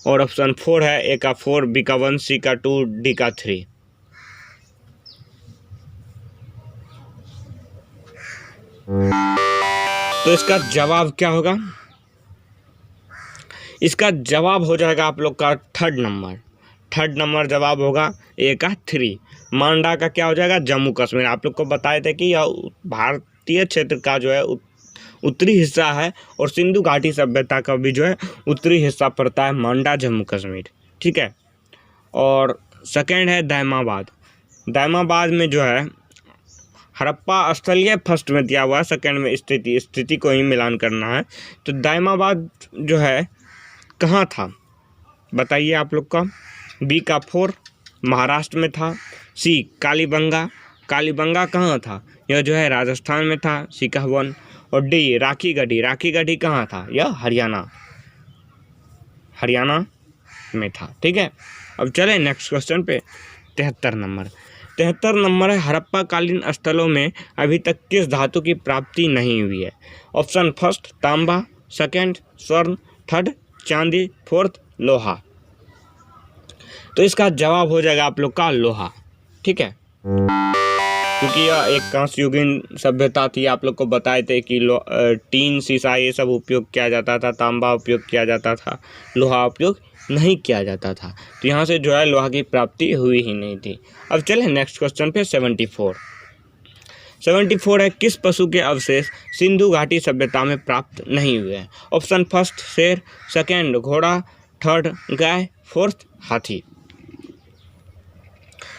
और ऑप्शन 4 है ए का 4, बी का 1, सी का 2, डी का 3। तो इसका जवाब क्या होगा? इसका जवाब हो जाएगा आप लोग का थर्ड नंबर जवाब होगा ए का 3। मांडा का क्या हो जाएगा? जम्मू कश्मीर। आप लोग को बताए थे कि यह भारतीय क्षेत्र का जो है उत्तरी हिस्सा है और सिंधु घाटी सभ्यता का भी जो है उत्तरी हिस्सा पड़ता है मांडा, जम्मू कश्मीर। ठीक है, और सेकंड है दायमाबाद में जो है हड़प्पा स्थल ये फर्स्ट में दिया हुआ है, सेकंड में स्थिति को ही मिलान करना है। तो दायमाबाद जो है कहाँ था बताइए आप लोग का? बी का 4 महाराष्ट्र में था, सी कालीबंगा कहाँ था? यह जो है राजस्थान में था, सी का 1। और डी राखीगढ़ी कहाँ था? यह हरियाणा में था। ठीक है, अब चले नेक्स्ट क्वेश्चन पे। 73 नंबर है, हड़प्पा कालीन स्थलों में अभी तक किस धातु की प्राप्ति नहीं हुई है? ऑप्शन फर्स्ट तांबा, सेकंड स्वर्ण, थर्ड चांदी, फोर्थ लोहा। तो इसका जवाब हो जाएगा आप लोग का लोहा। ठीक है, क्योंकि यह एक कांस्य युगीन सभ्यता थी। आप लोग को बताए थे कि टीन, शीशा ये सब उपयोग किया जाता था, तांबा उपयोग किया जाता था, लोहा उपयोग नहीं किया जाता था। तो यहाँ से जो है लोहा की प्राप्ति हुई ही नहीं थी। अब चले नेक्स्ट क्वेश्चन पे। 74 है, किस पशु के अवशेष सिंधु घाटी सभ्यता में प्राप्त नहीं हुए हैं? ऑप्शन फर्स्ट शेर, सेकंड घोड़ा, थर्ड गाय, फोर्थ हाथी।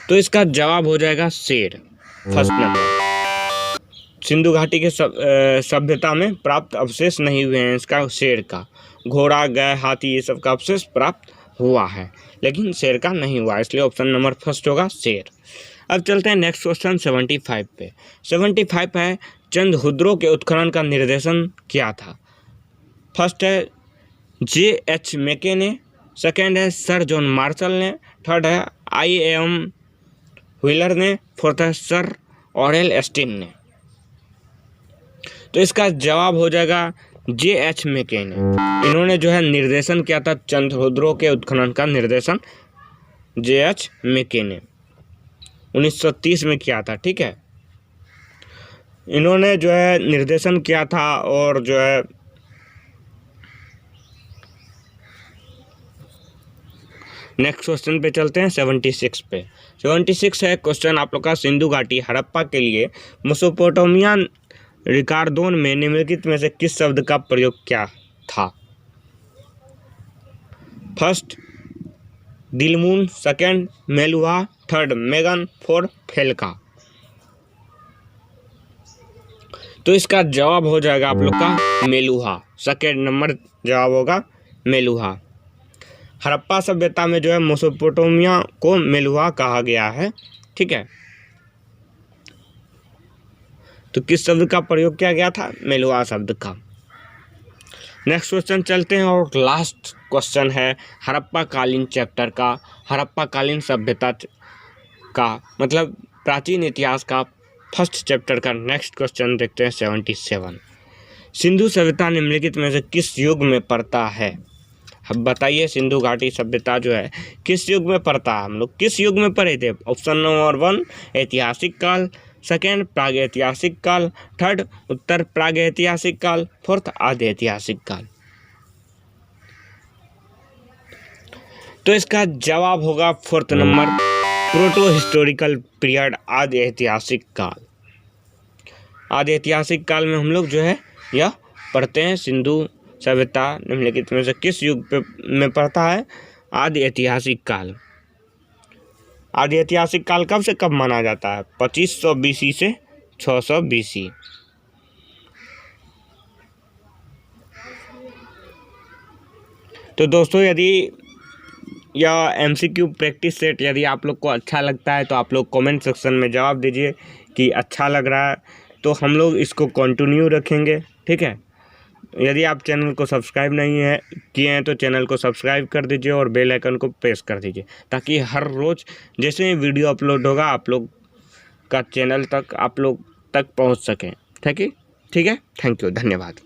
तो इसका जवाब हो जाएगा शेर, फर्स्ट नंबर। सिंधु घाटी के सभ्यता में प्राप्त अवशेष नहीं हुए हैं, इसका शेर का। घोड़ा, गाय, हाथी ये सब का अवशेष प्राप्त हुआ है, लेकिन शेर का नहीं हुआ, इसलिए ऑप्शन नंबर फर्स्ट होगा शेर। अब चलते हैं नेक्स्ट क्वेश्चन 75 पे। 75 है, चंद्रहुद्रों के उत्खनन का निर्देशन किया था? फर्स्ट है J.H. मेके ने, सेकेंड है सर जॉन मार्शल ने, थर्ड है I.M. व्हीलर ने, फोर्थ है सर ऑरेल एस्टिन ने। तो इसका जवाब हो जाएगा J.H. मेके ने। इन्होंने जो है निर्देशन किया था चंद्रहुद्रों के उत्खनन का निर्देशन J.H. मेके ने 1930 में किया था। ठीक है, इन्होंने जो है निर्देशन किया था और जो है नेक्स्ट क्वेश्चन पे चलते हैं 76 पे। 76 है क्वेश्चन आप लोग का, सिंधु घाटी हड़प्पा के लिए मेसोपोटामियन रिकार्डोन में निम्नलिखित में से किस शब्द का प्रयोग किया था? First Dilmun, second Meluhha, third Magan, fourth Failaka. तो इसका जवाब हो जाएगा आप लोग का मेलुहा। सेकेंड नंबर जवाब होगा मेलुहा। हड़प्पा सभ्यता में जो है मेसोपोटामिया को मेलुहा कहा गया है। ठीक है, तो किस शब्द का प्रयोग किया गया था? मेलुहा शब्द का। नेक्स्ट क्वेश्चन चलते हैं और लास्ट क्वेश्चन है हड़प्पा कालीन चैप्टर का। हड़प्पा कालीन सभ्यता का मतलब प्राचीन इतिहास का फर्स्ट चैप्टर का नेक्स्ट क्वेश्चन देखते हैं 77। सिंधु सभ्यता निम्नलिखित में से किस युग में पड़ता है? अब बताइए, सिंधु घाटी सभ्यता जो है किस युग में पड़ता है? हम लोग किस युग में पढ़े थे? ऑप्शन नंबर 1 ऐतिहासिक काल, सेकेंड प्रागैतिहासिक काल, थर्ड उत्तर प्रागैतिहासिक काल, फोर्थ आधि ऐतिहासिक काल। तो इसका जवाब होगा fourth number proto historical period, आधि ऐतिहासिक काल। आधि ऐतिहासिक काल में हम लोग जो है यह पढ़ते हैं सिंधु सभ्यता निम्नलिखित में से किस युग में पड़ता है? आधि ऐतिहासिक काल। आधि ऐतिहासिक काल कब से कब माना जाता है? 2500 BC से 600 BC। तो दोस्तों, यदि यह MCQ प्रैक्टिस सेट यदि आप लोग को अच्छा लगता है तो आप लोग कमेंट सेक्शन में जवाब दीजिए कि अच्छा लग रहा है, तो हम लोग इसको कंटिन्यू रखेंगे। ठीक है, यदि आप चैनल को सब्सक्राइब नहीं है किए हैं तो चैनल को सब्सक्राइब कर दीजिए और बेल आइकन को प्रेस कर दीजिए, ताकि हर रोज़ जैसे ही वीडियो अपलोड होगा आप लोग का चैनल तक आप लोग तक पहुंच सकें। ठीक है, थैंक यू, धन्यवाद।